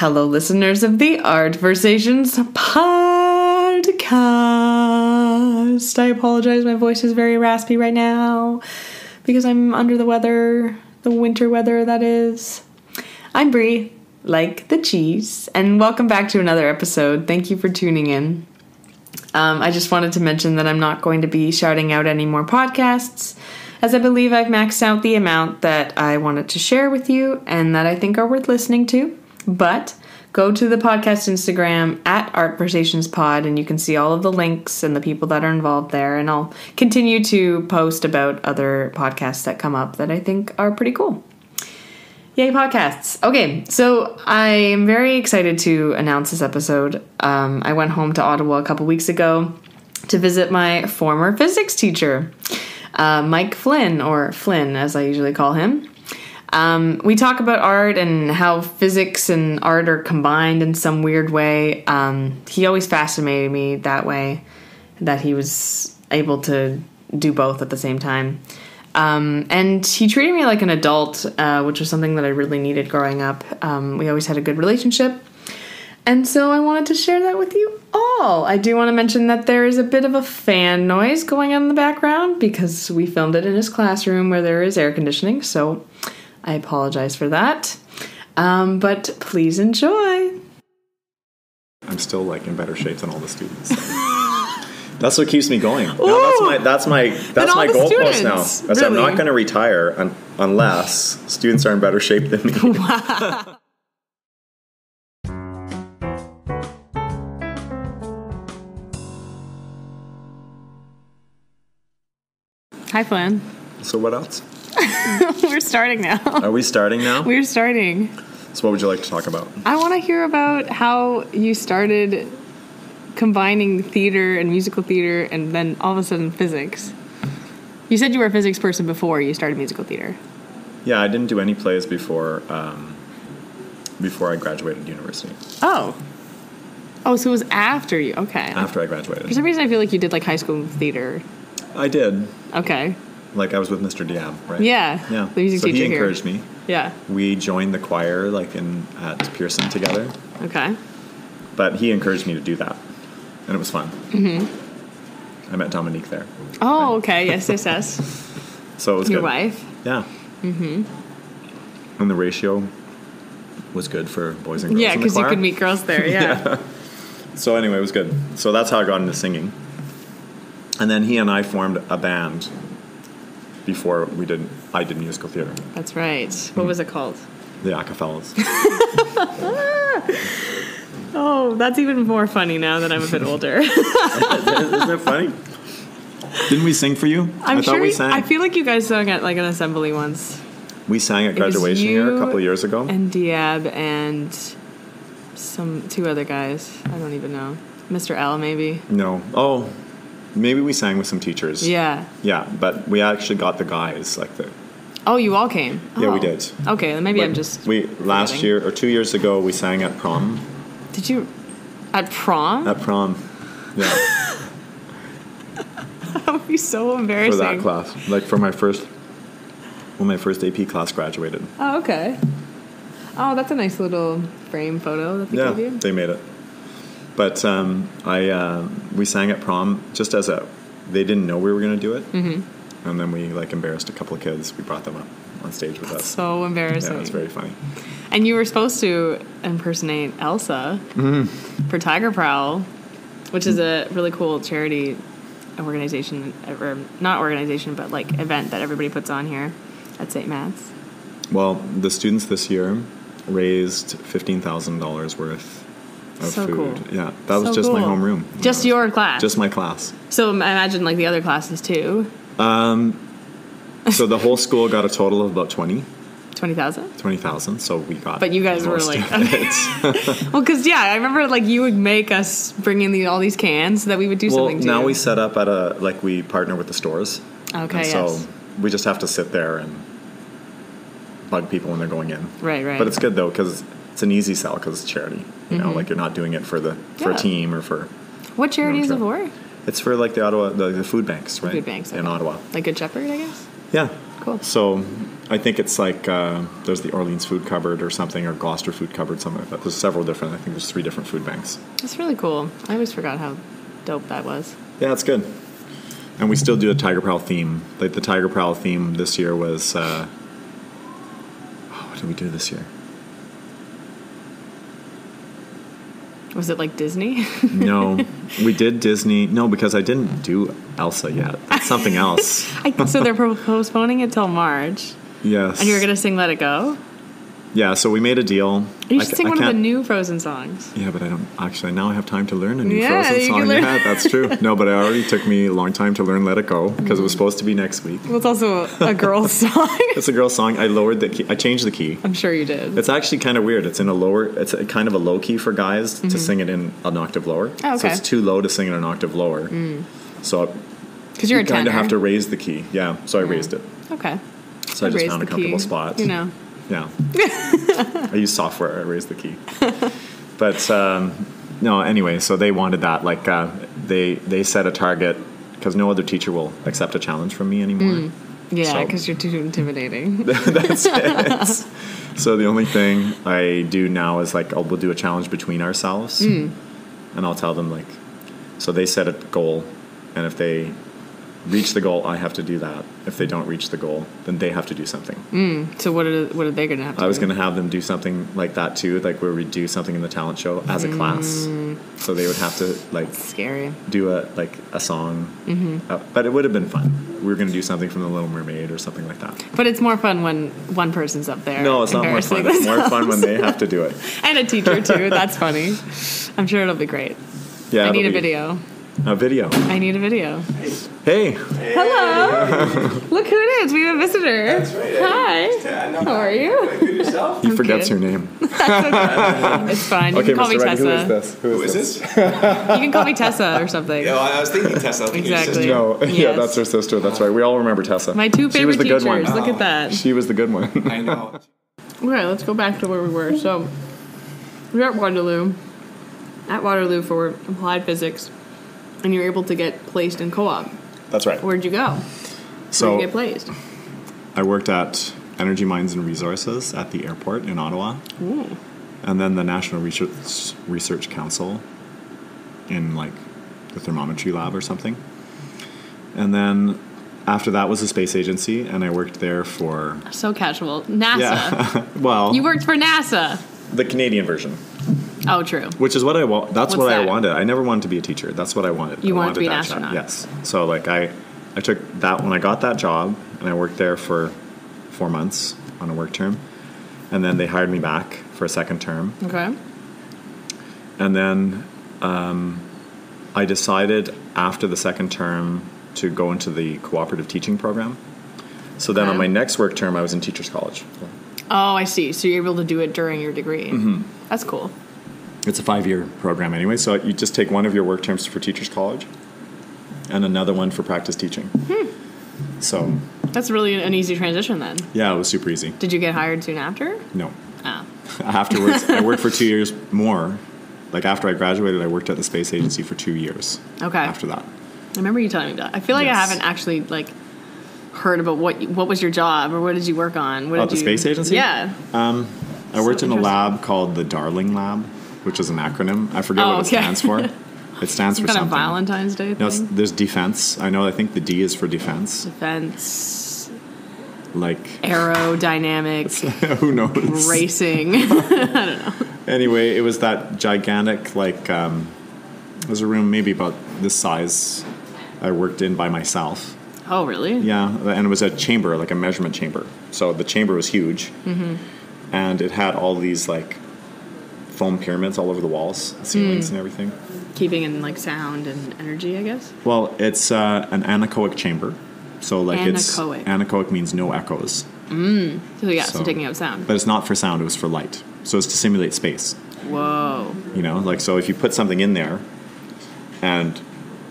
Hello, listeners of the Art Versations podcast. I apologize, my voice is very raspy right now because I'm under the weather, the winter weather that is. I'm Bri, like the cheese, and welcome back to another episode. Thank you for tuning in. I just wanted to mention that I'm not going to be shouting out any more podcasts, as I believe I've maxed out the amount that I wanted to share with you and that I think are worth listening to. But go to the podcast Instagram at artversationsPod and you can see all of the links and the people that are involved there. And I'll continue to post about other podcasts that come up that I think are pretty cool. Yay, podcasts. Okay, so I am very excited to announce this episode. I went home to Ottawa a couple weeks ago to visit my former physics teacher, Mike Flynn, or Flynn as I usually call him. We talk about art and how physics and art are combined in some weird way. He always fascinated me that way, that he was able to do both at the same time. And he treated me like an adult, which was something that I really needed growing up. We always had a good relationship. And so I wanted to share that with you all. I do want to mention that there is a bit of a fan noise going on in the background because we filmed it in his classroom where there is air conditioning. So I apologize for that. But please enjoy. I'm still like in better shape than all the students. That's what keeps me going. No, that's my goalpost now. Really? I'm not going to retire unless students are in better shape than me. Wow. Hi, Flynn. So what else? We're starting now. Are we starting now? We're starting. So what would you like to talk about? I want to hear about how you started combining theater and musical theater and then all of a sudden physics. You said you were a physics person before you started musical theater. Yeah, I didn't do any plays before I graduated university. Oh, so it was after you. Okay. After I graduated. For some reason I feel like you did like high school theater. I did. Okay. Like I was with Mr. Diab, right? Yeah. The music teacher he encouraged me. Yeah. We joined the choir at Pearson together. Okay. But he encouraged me to do that. And it was fun. Mm-hmm. I met Dominique there. Oh, right? Okay. Yes. So it was your good. wife? Yeah. Mm-hmm. And the ratio was good for boys and girls. Yeah, because you could meet girls there. Yeah. So anyway, it was good. So that's how I got into singing. And then he and I formed a band before I did musical theater. That's right. What was it called? The Acapellas. Oh, that's even more funny now that I'm a bit older. Isn't it funny? Didn't we sing for you? I thought we sang. I feel like you guys sang at like an assembly once. We sang at graduation here a couple of years ago. And Diab and two other guys. I don't even know. Mr. L, maybe? No. Oh, maybe we sang with some teachers. Yeah. Yeah, but we actually got the guys, like the... Oh, you all came? Yeah, we did. Okay, then maybe I'm just... Last year, or 2 years ago, we sang at prom. Did you... At prom? At prom, yeah. That would be so embarrassing. For that class. Like for my first AP class graduated. Oh, okay. Oh, that's a nice little frame photo that they gave you. Yeah, they made it. But we sang at prom just as they didn't know we were going to do it. Mm-hmm. And then we embarrassed a couple of kids. We brought them up on stage with us. So embarrassing. Yeah, it was very funny. And you were supposed to impersonate Elsa for Tiger Prowl, which is a really cool charity organization, or not organization, but event that everybody puts on here at St. Matt's. Well, the students this year raised $15,000 worth of food. Cool. Yeah, that was just cool. My homeroom. Just your class? Just my class. So I imagine the other classes too. So the whole school got a total of about 20,000? 20,000, so we got... But you guys were okay. Well, because, I remember, you would make us bring in all these cans so that we would do something too. Well, now we set up at we partner with the stores. Okay, so we just have to sit there and bug people when they're going in. Right. But it's good, though, because it's an easy sell because it's charity. You know, you're not doing it for a team or for... What charity is it for? It's for, the Ottawa... The food banks, right? Food banks, okay. In Ottawa. Like Good Shepherd, I guess? Yeah. Cool. So I think it's like there's the Orleans Food Cupboard or something, or Gloucester Food Cupboard, something like that. There's several different. I think there's 3 different food banks. That's really cool. I always forgot how dope that was. Yeah, it's good. And we still do a Tiger Prowl theme. Like the Tiger Prowl theme this year was. What did we do this year? Was it like Disney? No, we did Disney. No, because I didn't do Elsa yet. It's something else. So they're postponing it till March. Yes. And you were going to sing Let It Go? Yeah, so we made a deal. You should sing one of the new Frozen songs. Yeah, but I don't actually. Now I have time to learn a new Frozen song. Yeah, that's true. No, but it already took me a long time to learn Let It Go because it was supposed to be next week. Well, it's also a girl's song. It's a girl's song. I lowered the key. I changed the key. I'm sure you did. It's actually kind of weird. It's in a lower. It's kind of a low key for guys to sing it in an octave lower. Oh, okay. So it's too low to sing in an octave lower. So because you're a tenor. kind of have to raise the key. Yeah, so I raised it. Okay. So I just found a comfortable spot. You know. Yeah. I use software. I raised the key. But no, anyway, so they wanted that. Like they set a target because no other teacher will accept a challenge from me anymore. Yeah, because you're too intimidating. That's it. So the only thing I do now is like we'll do a challenge between ourselves, and I'll tell them like, so they set a goal, and if they reach the goal, I have to do that. If they don't reach the goal, then they have to do something. So what are they going to have to do? I was going to have them do something like that too, like where we do something in the talent show as a class. So they would have to like That's scary. Do a song. But it would have been fun. We were going to do something from The Little Mermaid or something like that. But it's more fun when one person's up there. No, it's not more fun. It's more fun when they have to do it. And a teacher too. That's funny. I'm sure it'll be great. Yeah, I need a video. A video. I need a video. Hey. Hello. Look who it is. We have a visitor. That's right. Hi. How are you? Good yourself? He forgets your name. That's okay. It's fine. You can call me Reddy, Tessa. Who is this? You can call me Tessa or something. Yeah, I was thinking Tessa. Exactly. No, Yes. yeah, that's her sister. That's right. We all remember Tessa. My 2 favorite She was the teachers. good one. Look at that. She was the good one. I know. Okay, let's go back to where we were. So, we're at Waterloo. At Waterloo for applied physics. And you were able to get placed in co-op. That's right. Where'd you go? So Where'd you get placed? I worked at Energy Mines and Resources at the airport in Ottawa. Ooh. And then the National Research Council in like the thermometry lab or something. And then after that was a space agency, and I worked there for... So casual. NASA. Yeah. Well... You worked for NASA. The Canadian version. Oh, true. Which is what I want. That's what I that? wanted. I never wanted to be a teacher. That's what I wanted. You I wanted to be an that job. astronaut. Yes. So like I took that when I got that job, and I worked there for 4 months on a work term, and then they hired me back for a second term. Okay. And then I decided after the second term to go into the cooperative teaching program. So then on my next work term, I was in teachers college. Oh, I see. So you're able to do it during your degree. That's cool. It's a 5-year program anyway, so you just take one of your work terms for teachers college and another one for practice teaching. So that's really an easy transition then. Yeah, it was super easy. Did you get hired soon after? No. Oh. Afterwards, I worked for 2 years more. Like after I graduated, I worked at the space agency for 2 years. Okay. After that. I remember you telling me that. I feel like I haven't actually like heard about what was your job or what did you work on? What the space agency? Yeah. I worked in a lab called the Darling Lab, which is an acronym. I forget what it stands for. It stands for kind something. of Valentine's Day thing? No, there's defense. I think the D is for defense. Defense. Like aerodynamic. Who knows? Racing. I don't know. Anyway, it was that gigantic, like, it was a room maybe about this size I worked in by myself. Oh, really? Yeah, and it was a chamber, like a measurement chamber. So the chamber was huge, and it had all these, like, foam pyramids all over the walls, ceilings and everything. Keeping in, like, sound and energy, I guess? Well, it's an anechoic chamber. So, like, anechoic. Anechoic means no echoes. So taking out sound. But it's not for sound, it was for light. So it's to simulate space. Whoa. You know, like, so if you put something in there and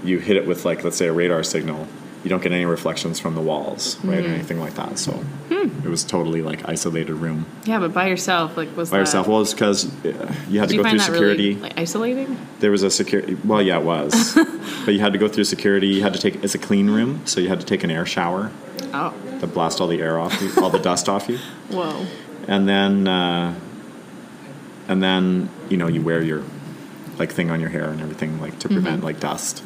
you hit it with, like, let's say a radar signal, you don't get any reflections from the walls, right, or anything like that. So it was totally like isolated room. Yeah, but by yourself, like was by yourself? Well, it's because you had to go through security. Really, like, isolating? There was a security. Well, yeah, it was, but you had to go through security. You had to take. It's a clean room, so you had to take an air shower. Oh. To blast all the air off you, all the dust off you. Whoa. And then you wear your like thing on your hair and everything like to prevent like dust.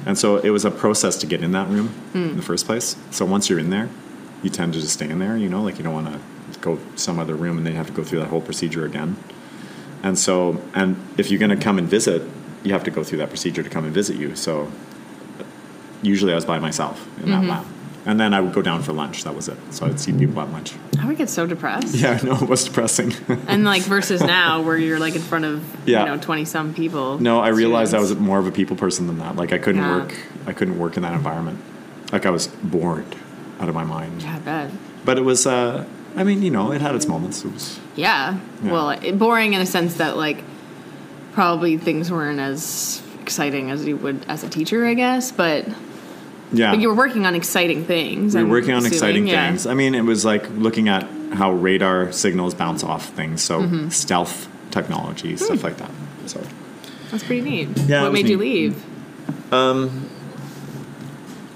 And so it was a process to get in that room in the first place. So once you're in there, you tend to just stay in there, like you don't want to go some other room and then you have to go through that whole procedure again. And if you're going to come and visit, you have to go through that procedure to come and visit you. So usually I was by myself in that lab. And then I would go down for lunch. That was it. So I'd see people at lunch. I would get so depressed. Yeah, no, it was depressing. And like versus now where you're like in front of 20-some people. No, I realized I was more of a people person than that. Like I couldn't work in that environment. Like I was bored out of my mind. Yeah, I bet. But it was it had its moments. It was Well, boring in a sense that like probably things weren't as exciting as you would as a teacher, I guess, but yeah. But you were working on exciting things. We were working on exciting things. I mean, it was like looking at how radar signals bounce off things. So stealth technology, stuff like that. So that's pretty neat. Yeah, what made you leave?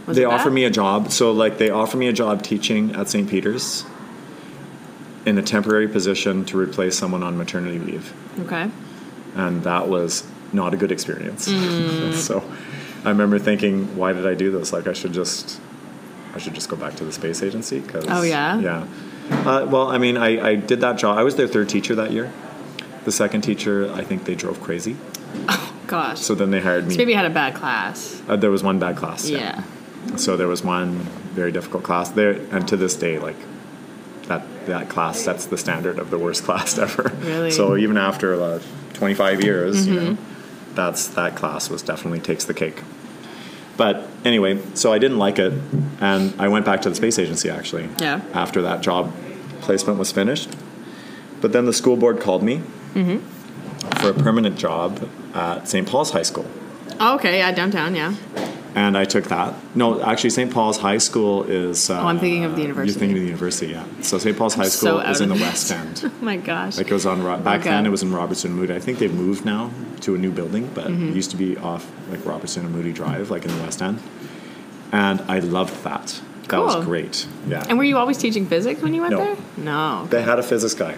They offered me a job. So like they offered me a job teaching at St. Peter's in a temporary position to replace someone on maternity leave. Okay. And that was not a good experience. So I remember thinking, why did I do this? Like I should just go back to the space agency. Oh yeah? Yeah. Well, I mean, I did that job. I was their third teacher that year. The second teacher, I think they drove crazy. Oh, gosh. So then they hired me. So maybe you had a bad class. There was one bad class. Yeah. So there was one very difficult class there. And to this day, like that class sets the standard of the worst class ever. Really? So even after 25 years, that class definitely takes the cake. But anyway, so I didn't like it, and I went back to the space agency actually. Yeah. After that job placement was finished, but then the school board called me for a permanent job at St. Paul's High School. Oh, okay, yeah, downtown, yeah. And I took that. No, actually, St. Paul's High School is... I'm thinking of the university. You're thinking of the university, yeah. So St. Paul's High School is in the West End. Oh, my gosh. Like it was on... Back then, it was in Robertson and Moody. I think they've moved now to a new building, but it used to be off like Robertson and Moody Drive, like in the West End. And I loved that. That was great, yeah. And were you always teaching physics when you went there? No. Okay. They had a physics guy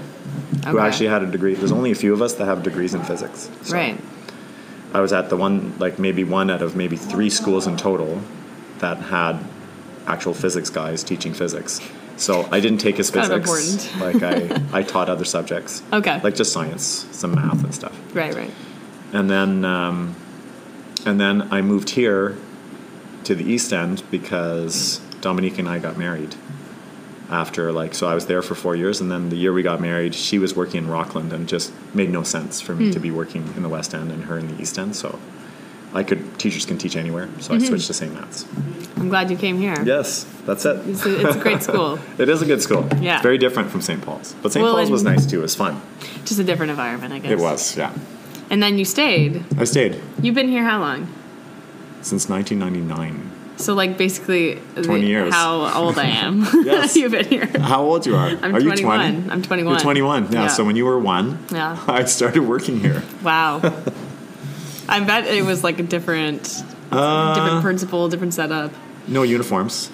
who actually had a degree. There's only a few of us that have degrees in physics. So. Right. I was at the one, like maybe one out of maybe 3 schools in total that had actual physics guys teaching physics. So I didn't take his physics. Like I taught other subjects. Okay. Like just science, some math and stuff. Right. And then I moved here to the East End because Dominique and I got married. So I was there for 4 years, and then the year we got married, she was working in Rockland, and it just made no sense for me to be working in the West End and her in the East End. So teachers can teach anywhere, so I switched to St. Matt's. I'm glad you came here. Yes, that's it. It's a great school. It is a good school. Yeah. It's very different from St. Paul's. But St. Paul's was nice too. It was fun. Just a different environment, I guess. It was, yeah. And then you stayed. I stayed. You've been here how long? Since 1999. So, like, basically... 20 years. How old I am. Yes. You've been here. How old you are? I'm are 21. You 20? I'm 21. You're 21. Yeah. So when you were 1, I started working here. Wow. I bet it was like a different principal, different setup. No uniforms.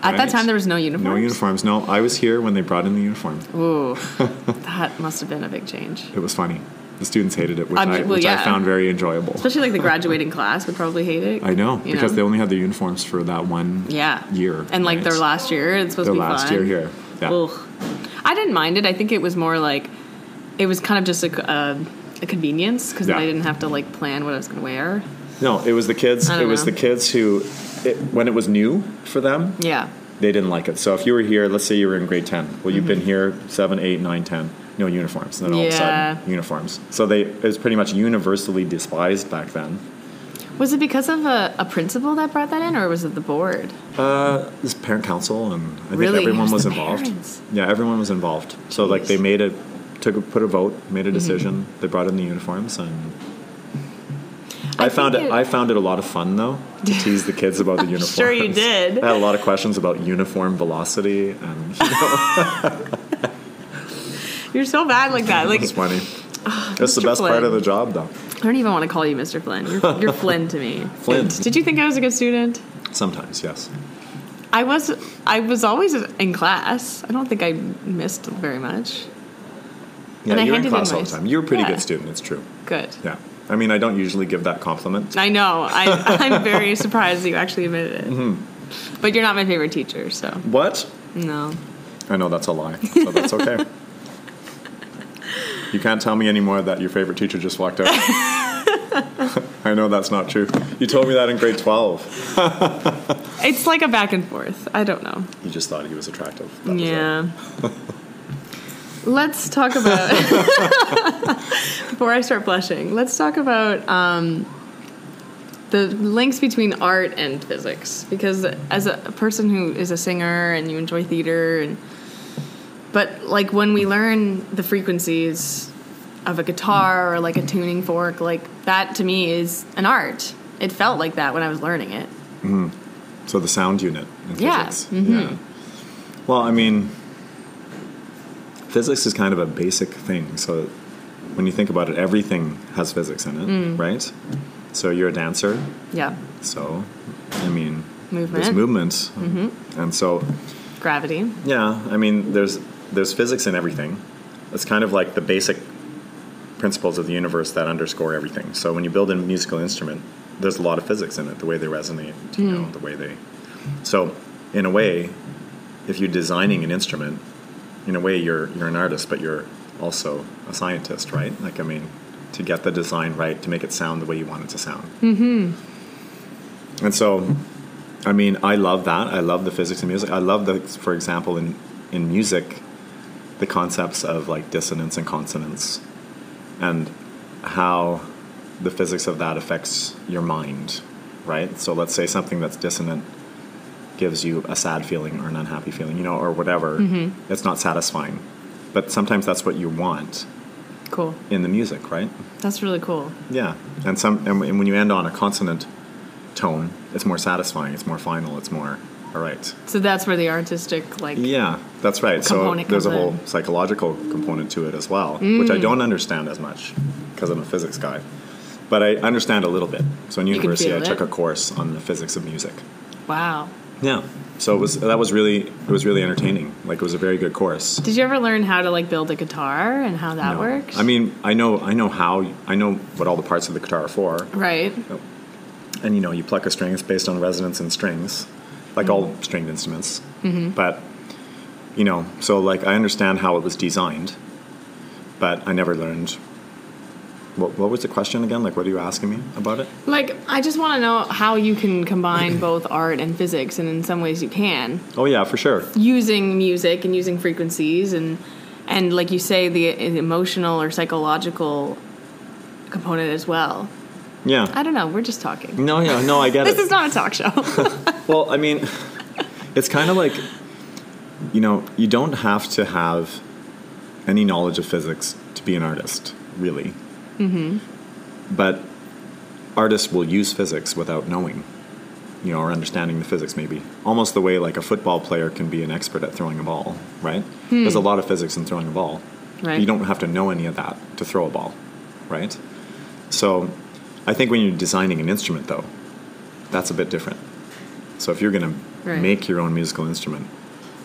At that time, there was no uniforms? No uniforms. No, I was here when they brought in the uniform. Ooh. That must have been a big change. It was funny. The students hated it, which I found very enjoyable. Especially like the graduating class would probably hate it. I know, because they only had their uniforms for that one year. And like their last year, it's supposed to be fun. Their last year here. Yeah. Ugh. I didn't mind it. I think it was more like, it was kind of just a convenience because I didn't have to like plan what I was going to wear. No, it was the kids. It was the kids who, when it was new for them, they didn't like it. So if you were here, let's say you were in grade 10. Well, you've been here 7, 8, 9, 10. No uniforms. And then all of a sudden, uniforms. So it was pretty much universally despised back then. Was it because of a principal that brought that in, or was it the board? This parent council, and I think everyone was involved. Parents. Yeah, everyone was involved. So like they put a vote, made a decision. They brought in the uniforms, and I found it a lot of fun though to tease the kids about the uniforms. Sure you did. I had a lot of questions about uniform velocity and You're so bad like that. Like it's funny. That's the best part of the job though. I don't even want to call you Mr. Flynn. You're Flynn to me. Flynn. Did you think I was a good student? Sometimes, yes. I was always in class. I don't think I missed very much. Yeah, you're in class all the time. You're a pretty good student, it's true. Good. Yeah. I mean, I don't usually give that compliment. I know. I'm very surprised that you actually admitted it. Mm-hmm. But you're not my favorite teacher, so. What? No. I know that's a lie, so that's okay. You can't tell me anymore that your favorite teacher just walked out. I know that's not true. You told me that in grade 12. It's like a back and forth. I don't know. You just thought he was attractive. Yeah. Let's talk about, before I start blushing, let's talk about the links between art and physics. Because as a person who is a singer and you enjoy theater, but like when we learn the frequencies of a guitar or like a tuning fork, like that to me is an art. It felt like that when I was learning it. Mm-hmm. So the sound unit in physics. Mm-hmm. Yeah. Well, I mean, physics is kind of a basic thing. So when you think about it, everything has physics in it, right? So you're a dancer. Yeah. So, I mean, there's movement. Mm-hmm. And so... Gravity. Yeah. I mean, there's physics in everything. It's kind of like the basic principles of the universe that underscore everything. So when you build a musical instrument, there's a lot of physics in it, the way they resonate, you know, the way they... So, in a way, if you're designing an instrument, in a way you're an artist, but you're also a scientist, right? Like, I mean, to get the design right, to make it sound the way you want it to sound. Mm-hmm. And so, I mean, I love that. I love the physics in music. I love for example, in music, the concepts of like dissonance and consonance, and how the physics of that affects your mind, right? So let's say something that's dissonant gives you a sad feeling or an unhappy feeling, you know, or whatever. Mm-hmm. It's not satisfying. But sometimes that's what you want. Cool. In the music, right? That's really cool. Yeah. And when you end on a consonant tone, it's more satisfying, it's more final, it's more all right. So that's where the artistic, like... Yeah, that's right. So there's a whole psychological component to it as well, which I don't understand as much because I'm a physics guy. But I understand a little bit. So in university, I took a course on the physics of music. Wow. Yeah. So it was really entertaining. Like, it was a very good course. Did you ever learn how to like build a guitar and how that works? I mean, I know what all the parts of the guitar are for. Right. And you know, you pluck a string, it's based on resonance in strings, like all stringed instruments. Mm-hmm. But you know, so like I understand how it was designed, but I never learned. What was the question again? Like, what are you asking me about it? Like, I just want to know how you can combine both art and physics, and in some ways you can. Oh, yeah, for sure. Using music and using frequencies and like you say, the emotional or psychological component as well. Yeah. I don't know. We're just talking. No, I get it. This is not a talk show. Well, I mean, it's kind of like, you know, you don't have to have any knowledge of physics to be an artist, really. Mm-hmm. But artists will use physics without knowing, you know, or understanding the physics maybe. Almost the way like a football player can be an expert at throwing a ball, right? There's a lot of physics in throwing a ball. Right. You don't have to know any of that to throw a ball, right? So I think when you're designing an instrument, though, that's a bit different. So if you're going to make your own musical instrument,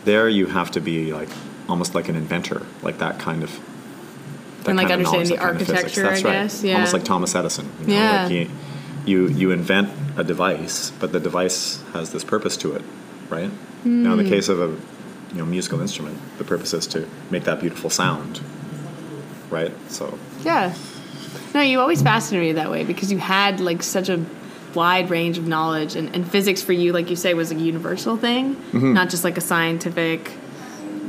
there you have to be like almost like an inventor, like that kind of... And like understanding the architecture, I guess. Yeah. Almost like Thomas Edison. You know? Like you invent a device, but the device has this purpose to it, right? Now, in the case of a musical instrument, the purpose is to make that beautiful sound, right? So yeah. No, you always fascinated me that way because you had like such a wide range of knowledge, and physics for you, like you say, was a universal thing, not just like a scientific,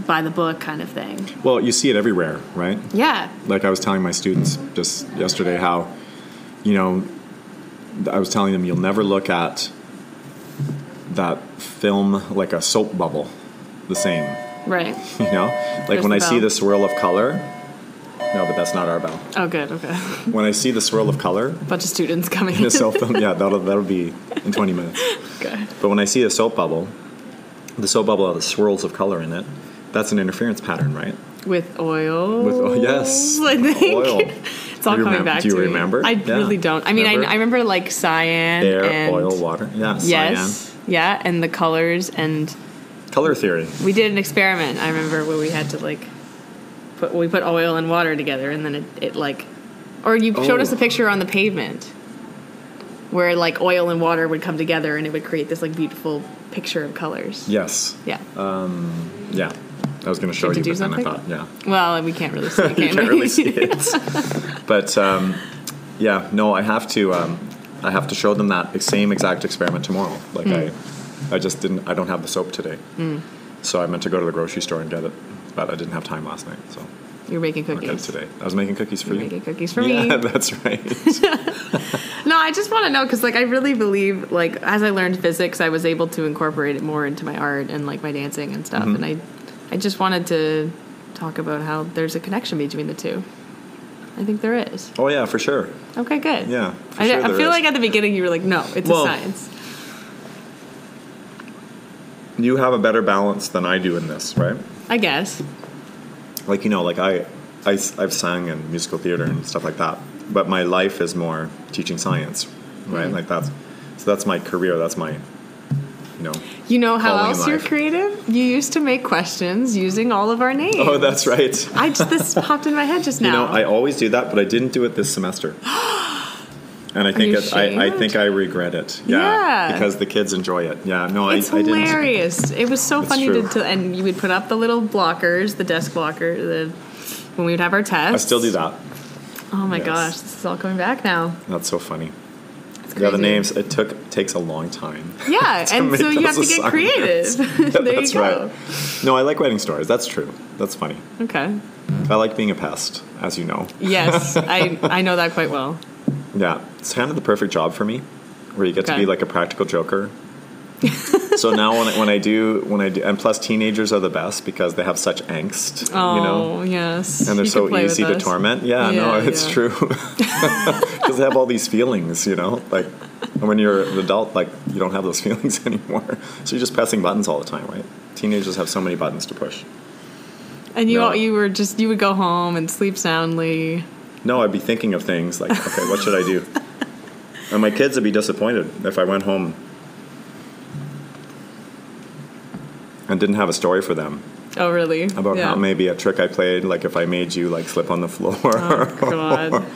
by the book kind of thing. Well, you see it everywhere, right? Yeah. Like I was telling my students just yesterday how, you know, I was telling them you'll never look at that film like a soap bubble the same. Right. You know? Like when I see the swirl of color, No, but that's not our bell. Oh, good. Okay. When I see the swirl of color, A bunch of students coming in in. a soap bubble, yeah, that'll be in 20 minutes. Okay. But when I see a soap bubble, the soap bubble has swirls of color in it. That's an interference pattern, right? With oil. Yes. I think. Oil. It's all coming back to me. Do you remember? I really don't. I mean, I remember like cyan. Air, and oil, water. Yeah, yes. cyan. Yeah, and the colors and... Color theory. We did an experiment, I remember, where we had to like... We put oil and water together and then it like... Or you showed us a picture on the pavement where like oil and water would come together and it would create this like beautiful picture of colors. Yes. Yeah. Yeah. I was going to show you, but then I thought, Well, we can't really see it, you can't really see it. But, yeah, no, I have to show them that same exact experiment tomorrow. Like, I don't have the soap today. So I meant to go to the grocery store and get it, but I didn't have time last night, so. You're making cookies. I'll get it today. I was making cookies for you. Making cookies for me. Yeah, that's right. No, I just want to know, because, like, I really believe, like, as I learned physics, I was able to incorporate it more into my art and, like, my dancing and stuff, and I just wanted to talk about how there's a connection between the two. I think there is. Oh, yeah, for sure. Okay, good. Yeah, I feel like at the beginning you were like, no, it's a science. You have a better balance than I do in this, right? I guess. Like, like I've sang in musical theater and stuff like that, but my life is more teaching science, right? Like that's my career. That's my, You know how else you're creative? You used to make questions using all of our names. Oh, that's right. This popped in my head just now. I always do that, but I didn't do it this semester. And I think I think I regret it. Yeah, because the kids enjoy it. Yeah, no, it's I didn't. Hilarious. It was so funny true. and you would put up the little blockers, the desk blocker, when we would have our tests. I still do that. Oh my gosh, this is all coming back now. That's so funny. It's crazy. Yeah, the names takes a long time. Yeah, and so you have to get creative. There you go. Right. No, I like writing stories. That's true. That's funny. Okay. I like being a pest, as you know. Yes, I know that quite well. Yeah, it's kind of the perfect job for me, where you get to be like a practical joker. So now when I do, and plus teenagers are the best because they have such angst, Oh, yes. And they're so easy to torment. Yeah, no, it's true. Because they have all these feelings, like when you're an adult, like you don't have those feelings anymore. So you're just pressing buttons all the time, right? Teenagers have so many buttons to push. And you would go home and sleep soundly. No, I'd be thinking of things like, okay, what should I do? And my kids would be disappointed if I went home and didn't have a story for them. Oh, really? About how maybe a trick I played, like if I made you like slip on the floor. Oh, God.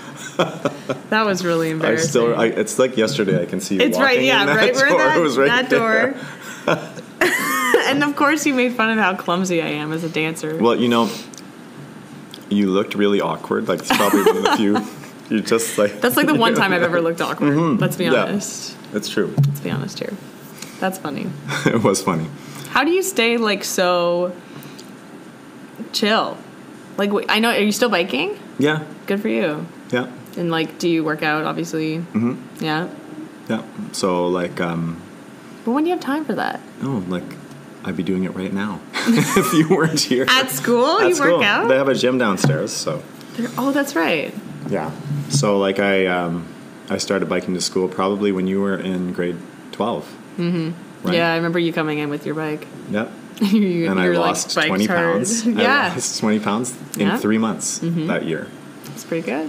That was really embarrassing. It's like yesterday. I can see you it's walking in that right door. where It was right that door. And of course you made fun of how clumsy I am as a dancer. Well, you looked really awkward. Like it's probably one of the few. You just like. That's like the one time I've ever looked awkward. Let's be honest. Yeah, it's true. Let's be honest here. That's funny. It was funny. How do you stay like so chill? Like I know, are you still biking? Yeah. Good for you. Yeah. And like, do you work out? Obviously. Mm-hmm. Yeah. Yeah. So like. But when do you have time for that? Oh, like. I'd be doing it right now if you weren't here. At school? You work out? They have a gym downstairs, so. Oh, that's right. Yeah. So, like, I started biking to school probably when you were in grade 12. Mm-hmm. Right? Yeah, I remember you coming in with your bike. Yep. And I lost 20 pounds. Yeah. I lost 20 pounds in 3 months that year. That's pretty good.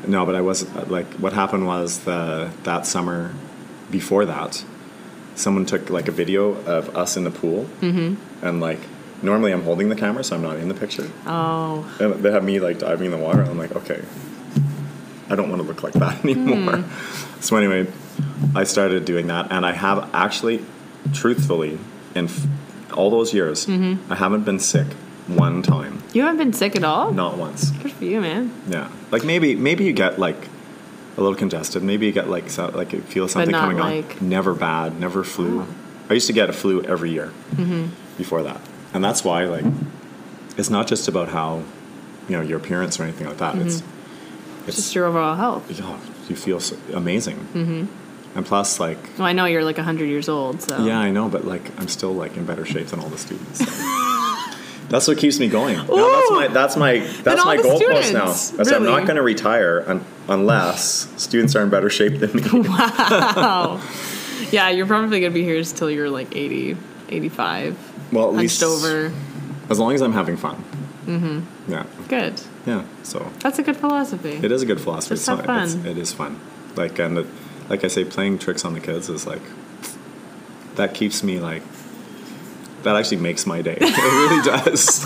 No, but I wasn't, like, what happened was that summer before that, someone took like a video of us in the pool, and like normally I'm holding the camera, so I'm not in the picture. Oh. And they have me like diving in the water. And I'm like, okay, I don't want to look like that anymore. So anyway, I started doing that, and I have actually, truthfully, in all those years, I haven't been sick one time. You haven't been sick at all? Not once. Good for you, man. Yeah, like maybe you get like. A little congested. Maybe you get like you feel something coming on. Never bad. Never flu. Oh. I used to get a flu every year before that, and that's why like it's not just about how your appearance or anything like that. It's just your overall health. You feel amazing, and plus like. Well, I know you're like 100 years old. So yeah, I know, but like I'm still like in better shape than all the students. So. That's what keeps me going. Now, that's my goalpost now. Really? I'm not going to retire unless students are in better shape than me. Wow. Yeah, you're probably going to be here until you're like 80, 85. Well, at least over. As long as I'm having fun. Mm-hmm. Yeah. Good. Yeah. So that's a good philosophy. It is a good philosophy. Just have fun. It is fun. Like like I say, playing tricks on the kids is like that keeps me like. That actually makes my day. It really does.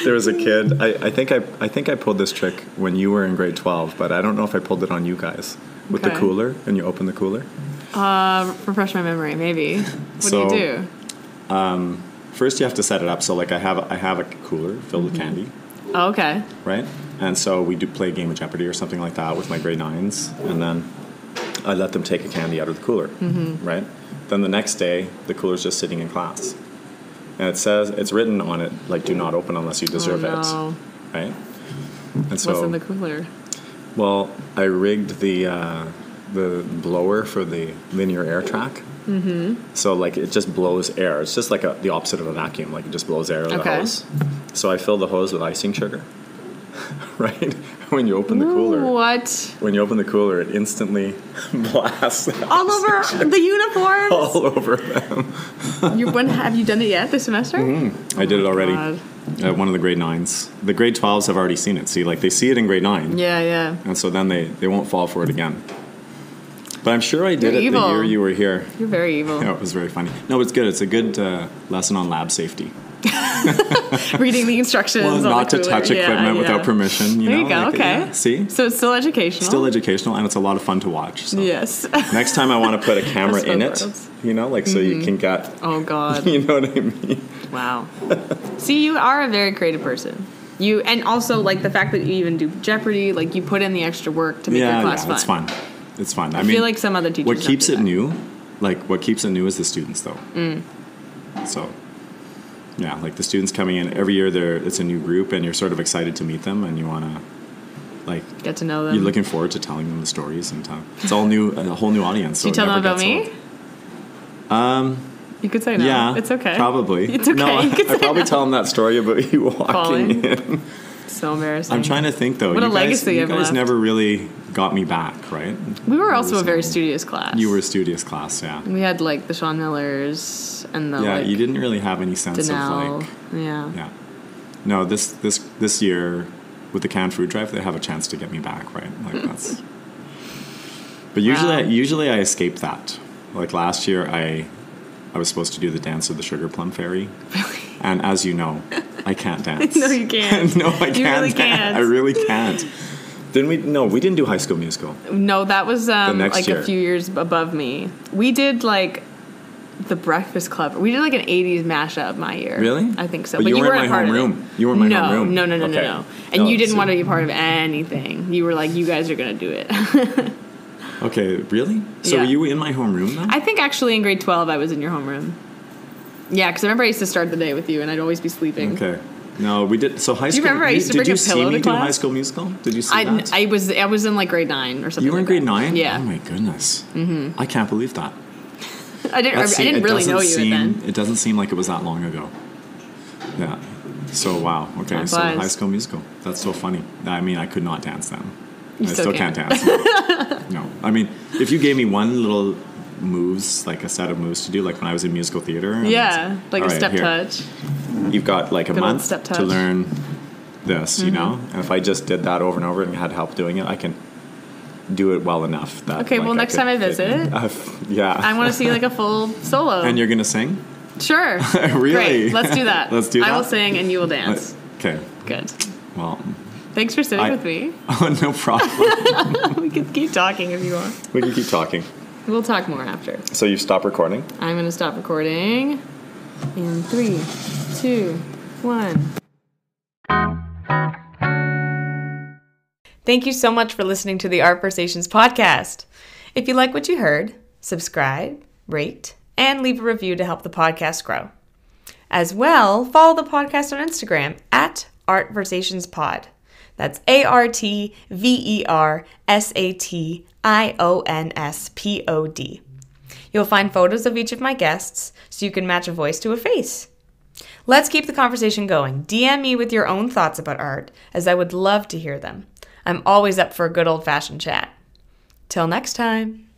There was a kid. I think I pulled this trick when you were in grade 12, but I don't know if I pulled it on you guys with the cooler, and you open the cooler. Refresh my memory, maybe. What do you do? First, you have to set it up. So, like, I have a cooler filled with candy. Oh, okay. Right, and so we do play a game of Jeopardy or something like that with my grade 9s, and then I let them take a candy out of the cooler. Right. Then the next day, the cooler's just sitting in class. And it's written on it, like, do not open unless you deserve it. Right? And so, what's in the cooler? Well, I rigged the blower for the linear air track. So, like, it just blows air. It's just like the opposite of a vacuum. Like, it just blows air out of the hose. So I fill the hose with icing sugar. Right? When you open the cooler. What? When you open the cooler, it instantly blasts all over the uniforms? All over them. Have you done it yet this semester? I did it already. At one of the grade 9s. The grade 12s have already seen it. See, like, they see it in grade 9. Yeah. And so then they won't fall for it again. But I'm sure I did it the year you were here. You're very evil. Yeah, it was very funny. No, it's good. It's a good lesson on lab safety. Reading the instructions. Well, not to touch equipment without permission. There you go. Like, okay. Yeah. See? So it's still educational. Still educational, and it's a lot of fun to watch. So. Yes. Next time I want to put a camera in it, like, so you can get. Oh, God. You know what I mean? Wow. See, you are a very creative person. And also, like, the fact that you even do Jeopardy, like, you put in the extra work to make your class fun. It's fun. It's fun. I feel like some other teachers. What keeps it new, is the students, though. So. Yeah, like the students coming in every year, it's a new group, and you're sort of excited to meet them, and you want to, like, get to know them. You're looking forward to telling them the stories, and it's all new, a whole new audience. Do you tell them about me? You could say no. Yeah, it's okay. Probably. It's okay. No, I probably tell them that story about you walking in. So embarrassing. I'm trying to think, though. What a legacy you guys left. Never really got me back, right? We were also a very studious class. You were a studious class, yeah. We had, like, the Sean Millers and the, you didn't really have any sense Danelle, of, like... Yeah. No, this year, with the canned food drive, they have a chance to get me back, right? Like, that's... But usually I escape that. Like, last year, I was supposed to do the dance of the Sugar Plum Fairy. Really? And as you know, I can't dance. No, you can't. No, I can't. You really can't. I really can't. Didn't we? No, we didn't do High School Musical. No, that was like year. A few years above me. We did, like, the Breakfast Club. We did, like, an 80s mashup my year. Really? I think so. But you weren't in my homeroom. You were in my homeroom. No. Okay. And you didn't want to be part of anything. You were like, you guys are going to do it. Okay, really? So were you in my homeroom then? I think actually in grade 12 I was in your homeroom. Yeah, because I remember I used to start the day with you and I'd always be sleeping. Okay. No, we did. So High School. Do you remember I used to bring a pillow to class? Did you see me do High School Musical? Did you see that? I was in, like, grade 9 or something. You were in grade 9? Yeah. Oh my goodness. Mm-hmm. I can't believe that. I didn't really know you then. It doesn't seem like it was that long ago. Yeah. So wow. Okay. So High School Musical. That's so funny. I mean, I could not dance then. I still can't dance. No. I mean, if you gave me one little moves, like a set of moves to do, like when I was in musical theater. Yeah, like a step touch. You've got like a month to learn this, you know? And if I just did that over and over and had help doing it, I can do it well enough. That, okay, well, next time I visit, yeah. I want to see, like, a full solo. And you're going to sing? Sure. Really? Great. Let's do that. Let's do that. I will sing and you will dance. Okay. Good. Well... Thanks for sitting with me. Oh, no problem. We can keep talking if you want. We can keep talking. We'll talk more after. So you stop recording? I'm going to stop recording in 3, 2, 1. Thank you so much for listening to the Art Versations podcast. If you like what you heard, subscribe, rate, and leave a review to help the podcast grow. As well, follow the podcast on Instagram at Art Versations Pod. That's ARTVERSATIONSPOD. You'll find photos of each of my guests so you can match a voice to a face. Let's keep the conversation going. DM me with your own thoughts about art, as I would love to hear them. I'm always up for a good old-fashioned chat. Till next time.